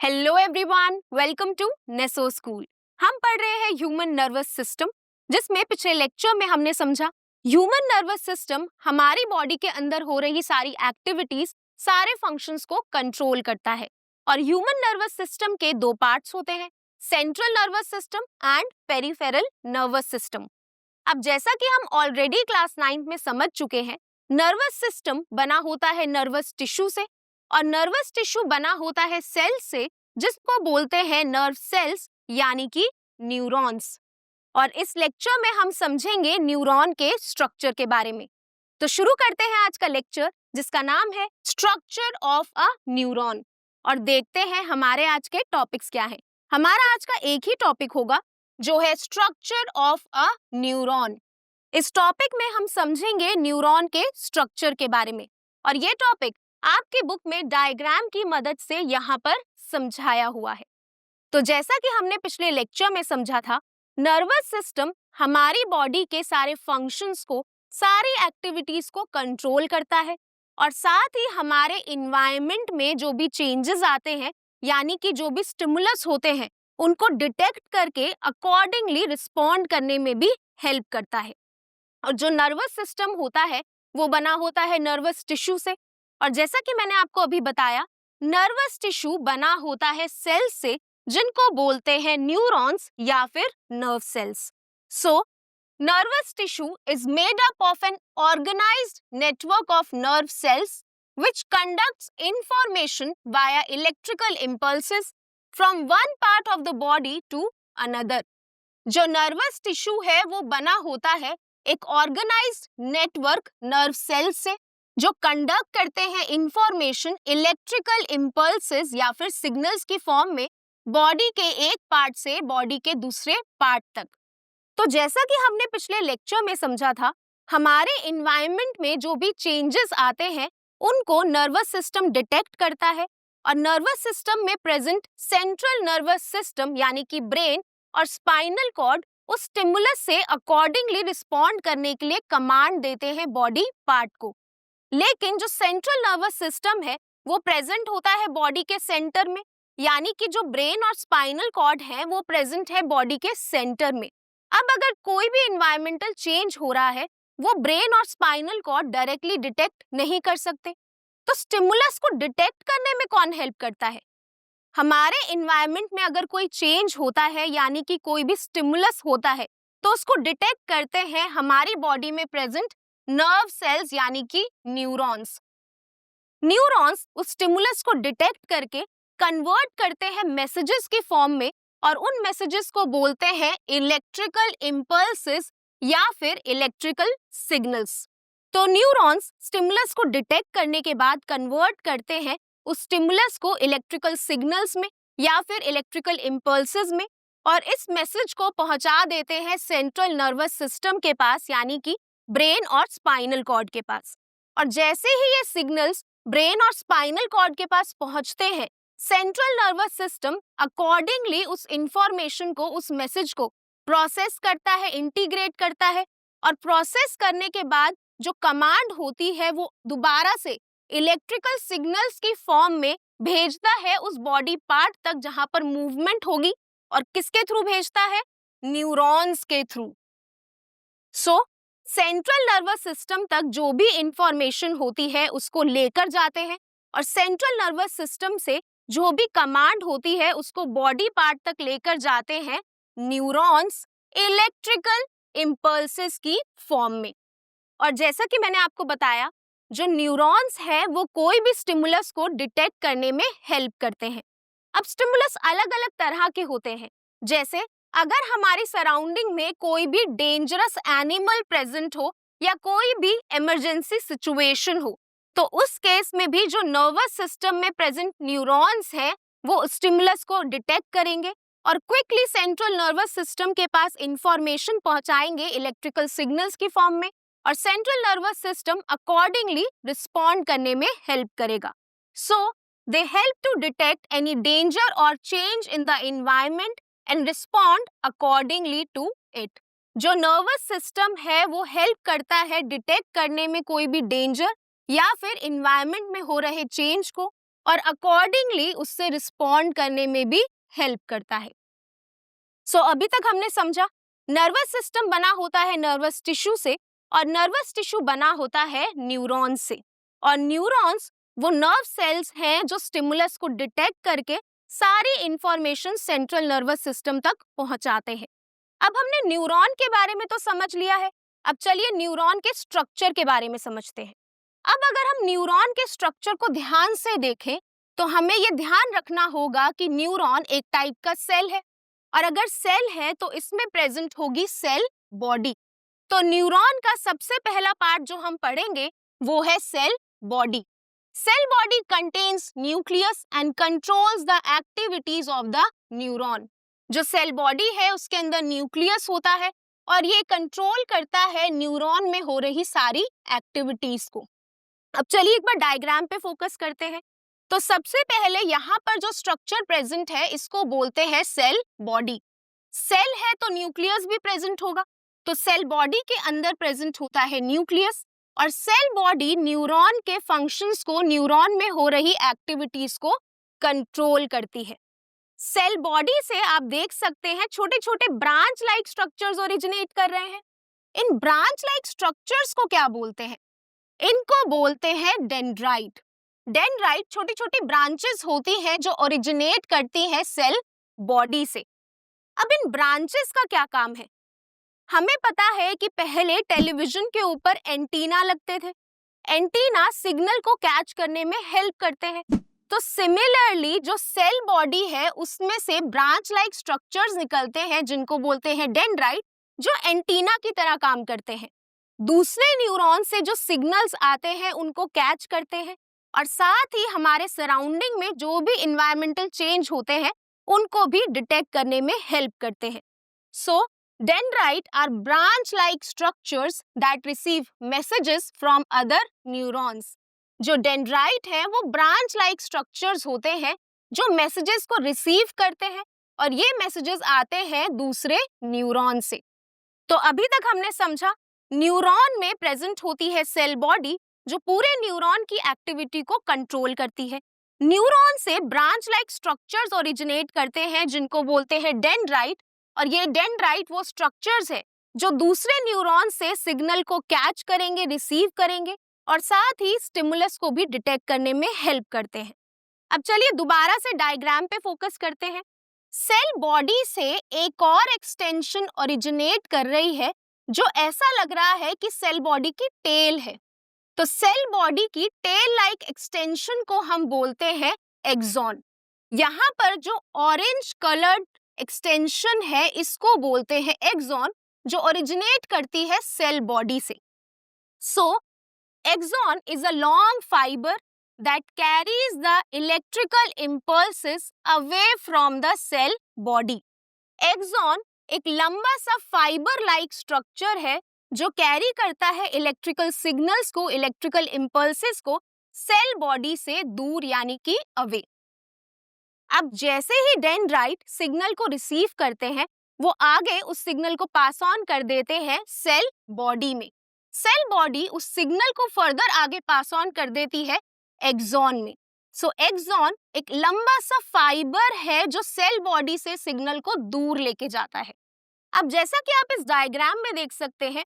Hello everyone, welcome to Neso school. हम पढ़ रहे हैं ह्यूमन नर्वस सिस्टम, जिसमें पिछले लेक्चर में हमने समझा ह्यूमन नर्वस सिस्टम हमारी बॉडी के अंदर हो रही सारी एक्टिविटीज, सारे फंक्शंस को कंट्रोल करता है। और ह्यूमन नर्वस सिस्टम के दो पार्ट्स होते हैं, central nervous system and peripheral nervous system. अब जैसा कि हम ऑलरेडी क्लास 9 में समझ चुके हैं, नर्वस सिस्टम बना होता है नर्वस टिश्यू से, और नर्वस टिश्यू बना होता है सेल से, जिसको बोलते हैं नर्व सेल्स यानी कि न्यूरॉन्स। और इस लेक्चर में हम समझेंगे न्यूरॉन के स्ट्रक्चर के बारे में। तो शुरू करते हैं आज का लेक्चर, जिसका नाम है स्ट्रक्चर ऑफ अ न्यूरॉन, और देखते हैं हमारे आज के टॉपिक्स क्या हैं। हमारा आज का एक ही टॉपिक होगा, जो है स्ट्रक्चर ऑफ अ न्यूरॉन। इस टॉपिक में हम समझेंगे न्यूरॉन के स्ट्रक्चर के बारे में, और ये टॉपिक आपकी बुक में डायग्राम की मदद से यहाँ पर समझाया हुआ है। तो जैसा कि हमने पिछले लेक्चर में समझा था, नर्वस सिस्टम हमारी बॉडी के सारे फंक्शंस को, सारी एक्टिविटीज को कंट्रोल करता है, और साथ ही हमारे इन्वायरमेंट में जो भी चेंजेस आते हैं, यानी कि जो भी स्टिमुलस होते हैं, उनको डिटेक्ट करके अकॉर्डिंगली रिस्पॉन्ड करने में भी हेल्प करता है। और जो नर्वस सिस्टम होता है वो बना होता है नर्वस टिश्यू से, और जैसा कि मैंने आपको अभी बताया, नर्वस टिश्यू बना होता है सेल्स से, जिनको बोलते हैं न्यूरॉन्स या फिर nerve cells. So nervous tissue is made up of an organised network of nerve cells which conducts information via electrical impulses from one part of the body to another। जो nervous tissue है वो बना होता है एक organised network nerve cell से, जो conduct करते हैं इंफॉर्मेशन इलेक्ट्रिकल इंपल्सेस या फिर सिग्नल्स की फॉर्म में बॉडी के एक पार्ट से बॉडी के दूसरे पार्ट तक। तो जैसा कि हमने पिछले लेक्चर में समझा था, हमारे इन्वायरमेंट में जो भी चेंजेस आते हैं उनको नर्वस सिस्टम डिटेक्ट करता है, और नर्वस सिस्टम में प्रेजेंट सेंट्रल नर्वस सिस्टम यानी कि ब्रेन और स्पाइनल कॉर्ड उस स्टिमुलस से अकॉर्डिंगली रिस्पॉन्ड करने के लिए कमांड देते हैं बॉडी पार्ट को। लेकिन जो सेंट्रल नर्वस सिस्टम है वो प्रेजेंट होता है बॉडी के सेंटर में, यानी कि जो ब्रेन और स्पाइनल कॉर्ड है वो प्रेजेंट है बॉडी के सेंटर में। अब अगर कोई भी इन्वायरमेंटल चेंज हो रहा है, वो ब्रेन और स्पाइनल कॉर्ड डायरेक्टली डिटेक्ट नहीं कर सकते। तो स्टिमुलस को डिटेक्ट करने में कौन हेल्प करता है? हमारे इन्वायरमेंट में अगर कोई चेंज होता है, यानी कि कोई भी स्टिमुलस होता है, तो उसको डिटेक्ट करते हैं हमारी बॉडी में प्रेजेंट नर्व सेल्स यानी कि न्यूरॉन्स। न्यूरॉन्स उस स्टिमुलस को डिटेक्ट करके कन्वर्ट करते हैं मैसेजेस की फॉर्म में, और उन मैसेजेस को बोलते हैं इलेक्ट्रिकल इंपल्सेस या फिर इलेक्ट्रिकल सिग्नल्स। तो न्यूरॉन्स स्टिमुलस को डिटेक्ट करने के बाद कन्वर्ट करते हैं उस स्टिमुलस को इलेक्ट्रिकल सिग्नल्स में या फिर इलेक्ट्रिकल इंपल्सेस में, और इस मैसेज को पहुंचा देते हैं सेंट्रल नर्वस सिस्टम के पास, यानी कि ब्रेन और स्पाइनल कॉर्ड के पास। और जैसे ही ये सिग्नल्स ब्रेन और स्पाइनल कॉर्ड के पास पहुंचते हैं, सेंट्रल नर्वस सिस्टम अकॉर्डिंगली उस इंफॉर्मेशन को, उस मैसेज को प्रोसेस करता है, इंटीग्रेट करता है, और प्रोसेस करने के बाद जो कमांड होती है वो दोबारा से इलेक्ट्रिकल सिग्नल्स की फॉर्म में भेजता है उस बॉडी पार्ट तक जहां पर मूवमेंट होगी, और किसके थ्रू भेजता है? न्यूरॉन्स के थ्रू। सो सेंट्रल नर्वस सिस्टम तक जो भी इंफॉर्मेशन होती है उसको लेकर जाते हैं, और सेंट्रल नर्वस सिस्टम से जो भी कमांड होती है उसको बॉडी पार्ट तक लेकर जाते हैं न्यूरॉन्स इलेक्ट्रिकल इंपल्सेस की फॉर्म में। और जैसा कि मैंने आपको बताया, जो न्यूरॉन्स है वो कोई भी स्टिमुलस को डिटेक्ट करने में हेल्प करते हैं। अब स्टिमुलस अलग अलग तरह के होते हैं, जैसे अगर हमारी सराउंडिंग में कोई भी डेंजरस एनिमल प्रेजेंट हो या कोई भी इमरजेंसी सिचुएशन हो, तो उस केस में भी जो नर्वस सिस्टम में प्रेजेंट न्यूरॉन्स है वो स्टिमुलस को डिटेक्ट करेंगे और क्विकली सेंट्रल नर्वस सिस्टम के पास इंफॉर्मेशन पहुंचाएंगे इलेक्ट्रिकल सिग्नल्स की फॉर्म में, और central nervous system accordingly respond करने में हेल्प करेगा। सो they help to detect any danger or change in the environment and respond accordingly to it। जो नर्वस सिस्टम है वो हेल्प करता है डिटेक्ट करने में कोई भी डेंजर या फिर इन्वायरमेंट में हो रहे चेंज को, और अकॉर्डिंगली उससे रिस्पॉन्ड करने में भी हेल्प करता है। अभी तक हमने समझा नर्वस सिस्टम बना होता है नर्वस टिश्यू से, और नर्वस टिश्यू बना होता है न्यूरॉन्स से, और न्यूरॉन्स वो नर्व सेल्स हैं जो स्टिमुलस को डिटेक्ट करके सारी इंफॉर्मेशन सेंट्रल नर्वस सिस्टम तक पहुंचाते हैं। अब हमने न्यूरॉन के बारे में तो समझ लिया है, अब चलिए न्यूरॉन के स्ट्रक्चर के बारे में समझते हैं। अब अगर हम न्यूरॉन के स्ट्रक्चर को ध्यान से देखें तो हमें ये ध्यान रखना होगा कि न्यूरॉन एक टाइप का सेल है, और अगर सेल है तो इसमें प्रेजेंट होगी सेल बॉडी। तो न्यूरॉन का सबसे पहला पार्ट जो हम पढ़ेंगे वो है cell body. Cell body contains nucleus and controls the activities of the neuron. जो सेल बॉडी है उसके अंदर न्यूक्लियस होता है और ये कंट्रोल करता है न्यूरॉन में हो रही सारी एक्टिविटीज को। अब चलिए एक बार डायग्राम पे फोकस करते हैं। तो सबसे पहले यहाँ पर जो स्ट्रक्चर प्रेजेंट है इसको बोलते हैं सेल बॉडी। सेल है तो न्यूक्लियस भी प्रेजेंट होगा, तो सेल बॉडी के अंदर प्रेजेंट होता है न्यूक्लियस, और सेल बॉडी न्यूरॉन के फंक्शंस को, न्यूरॉन में हो रही एक्टिविटीज को कंट्रोल करती है। सेल बॉडी से आप देख सकते हैं छोटे छोटे ब्रांच लाइक स्ट्रक्चर्स ओरिजिनेट कर रहे हैं। इन ब्रांच लाइक स्ट्रक्चर्स को क्या बोलते हैं? इनको बोलते हैं डेंड्राइट। डेंड्राइट छोटी छोटी ब्रांचेस होती हैं जो ओरिजिनेट करती हैं सेल बॉडी से। अब इन ब्रांचेस का क्या काम है? हमें पता है कि पहले टेलीविजन के ऊपर एंटीना लगते थे। एंटीना सिग्नल को कैच करने में हेल्प करते हैं। तो सिमिलरली जो सेल बॉडी है उसमें से ब्रांच लाइक स्ट्रक्चर्स निकलते हैं जिनको बोलते हैं डेंड्राइट, जो एंटीना की तरह काम करते हैं। दूसरे न्यूरॉन से जो सिग्नल्स आते हैं उनको कैच करते हैं, और साथ ही हमारे सराउंडिंग में जो भी इन्वायरमेंटल चेंज होते हैं उनको भी डिटेक्ट करने में हेल्प करते हैं। So dendrite are branch like structures that receive messages from other neurons. जो डेंड्राइट है वो ब्रांच लाइक स्ट्रक्चर्स होते हैं जो मैसेजेस को रिसीव करते हैं, और ये मैसेजेस आते हैं दूसरे न्यूरॉन से। तो अभी तक हमने समझा न्यूरॉन में प्रेजेंट होती है सेल बॉडी जो पूरे न्यूरॉन की एक्टिविटी को कंट्रोल करती है। न्यूरॉन से ब्रांच लाइक स्ट्रक्चर्स ओरिजिनेट करते हैं जिनको बोलते हैं डेंड्राइट, और ये डेंड्राइट वो स्ट्रक्चर्स है जो दूसरे न्यूरॉन से सिग्नल को कैच करेंगे, रिसीव करेंगे, और साथ ही स्टिमुलस को भी डिटेक्ट करने में हेल्प करते हैं। अब चलिए दोबारा से डायग्राम पे फोकस करते हैं। सेल बॉडी से एक और एक्सटेंशन ओरिजिनेट कर रही है जो ऐसा लग रहा है कि सेल बॉडी की टेल है। तो सेल बॉडी की टेल लाइक एक्सटेंशन को हम बोलते हैं एक्सॉन। यहाँ पर जो ऑरेंज कलर्ड एक्सटेंशन है इसको बोलते हैं एक्सॉन, जो ओरिजिनेट करती है सेल बॉडी से। So axon is a long fibre that carries the electrical impulses away from the cell body. Axon एक लंबा सा फाइबर लाइक स्ट्रक्चर है जो कैरी करता है इलेक्ट्रिकल सिग्नल्स को, इलेक्ट्रिकल इम्पल्सेस को सेल बॉडी से दूर यानी कि अवे। अब जैसे ही डेंड्राइट सिग्नल को रिसीव करते हैं वो आगे उस सिग्नल को पास ऑन कर देते हैं सेल बॉडी में। सेल बॉडी उस सिग्नल को फर्दर आगे पास ऑन कर देती है एक्सॉन में। सो एक्सॉन एक लंबा सा फाइबर है जो सेल बॉडी से सिग्नल को दूर लेके जाता है। अब जैसा कि आप इस डायग्राम में देख सकते हैं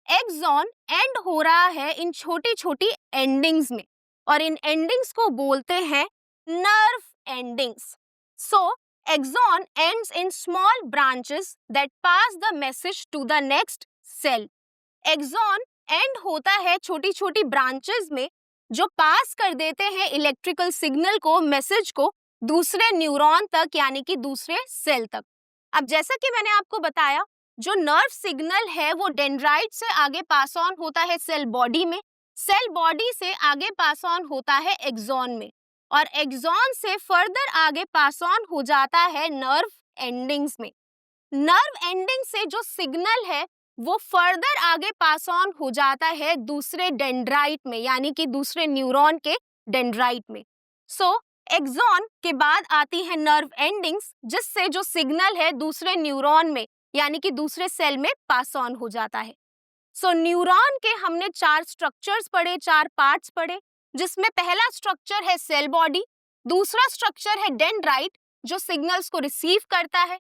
एक्सॉन एंड हो रहा है इन छोटी छोटी एंडिंग्स में, और इन एंडिंग्स को बोलते हैं nerve endings. So axon ends in small branches that pass the message to the next cell. Axon end होता है छोटी छोटी ब्रांचेस में जो पास कर देते हैं इलेक्ट्रिकल सिग्नल को, मैसेज को दूसरे न्यूरॉन तक यानी कि दूसरे सेल तक। अब जैसा कि मैंने आपको बताया जो नर्व सिग्नल है वो डेंड्राइट से आगे पास ऑन होता है सेल बॉडी में, सेल बॉडी से आगे पास ऑन होता है एक्सॉन में, और एक्सॉन से फर्दर आगे पास ऑन हो जाता है नर्व एंडिंग्स में। नर्व एंडिंग से जो सिग्नल है वो फर्दर आगे पास ऑन हो जाता है दूसरे डेंड्राइट में यानी कि दूसरे न्यूरॉन के डेंड्राइट में। सो एक्सॉन के बाद आती है नर्व एंडिंग्स जिससे जो सिग्नल है दूसरे न्यूरॉन में यानी कि दूसरे सेल में पास ऑन हो जाता है। सो न्यूरॉन के हमने 4 स्ट्रक्चर्स पढ़े, 4 पार्ट्स पढ़े, जिसमें पहला स्ट्रक्चर है सेल बॉडी दूसरा स्ट्रक्चर है डेंड्राइट जो सिग्नल्स को रिसीव करता है।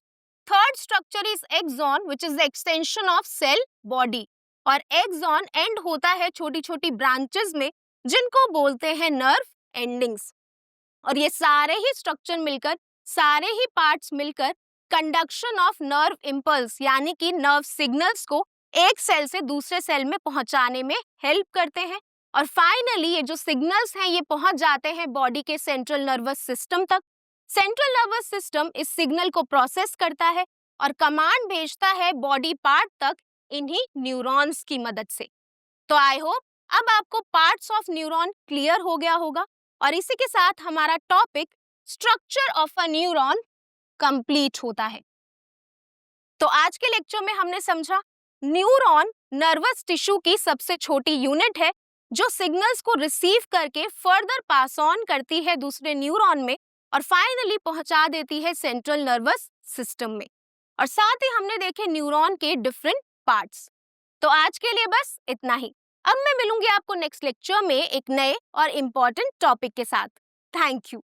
Third structure is axon which is the extension of cell body, और एक्सॉन एंड होता है छोटी छोटी ब्रांचेस में जिनको बोलते हैं नर्व एंडिंग्स। और ये सारे ही स्ट्रक्चर मिलकर, सारे ही पार्ट्स मिलकर कंडक्शन ऑफ नर्व इम्पल्स यानी कि नर्व सिग्नल्स को एक सेल से दूसरे सेल में पहुंचाने में हेल्प करते हैं। और फाइनली ये जो सिग्नल्स हैं ये पहुंच जाते हैं बॉडी के सेंट्रल नर्वस सिस्टम तक। सेंट्रल नर्वस सिस्टम इस सिग्नल को प्रोसेस करता है और कमांड भेजता है बॉडी पार्ट तक इन्हीं न्यूरॉन्स की मदद से। तो आई होप अब आपको पार्ट्स ऑफ न्यूरॉन क्लियर हो गया होगा, और इसी के साथ हमारा topic structure of a neuron complete होता है। तो आज के लेक्चर में हमने समझा न्यूरॉन नर्वस टिश्यू की सबसे छोटी यूनिट है जो सिग्नल्स को रिसीव करके फर्दर पास ऑन करती है दूसरे न्यूरॉन में और फाइनली पहुंचा देती है सेंट्रल नर्वस सिस्टम में। और साथ ही हमने देखे न्यूरॉन के डिफरेंट पार्ट्स। तो आज के लिए बस इतना ही। अब मैं मिलूंगी आपको नेक्स्ट लेक्चर में एक नए और इम्पोर्टेंट टॉपिक के साथ। Thank you.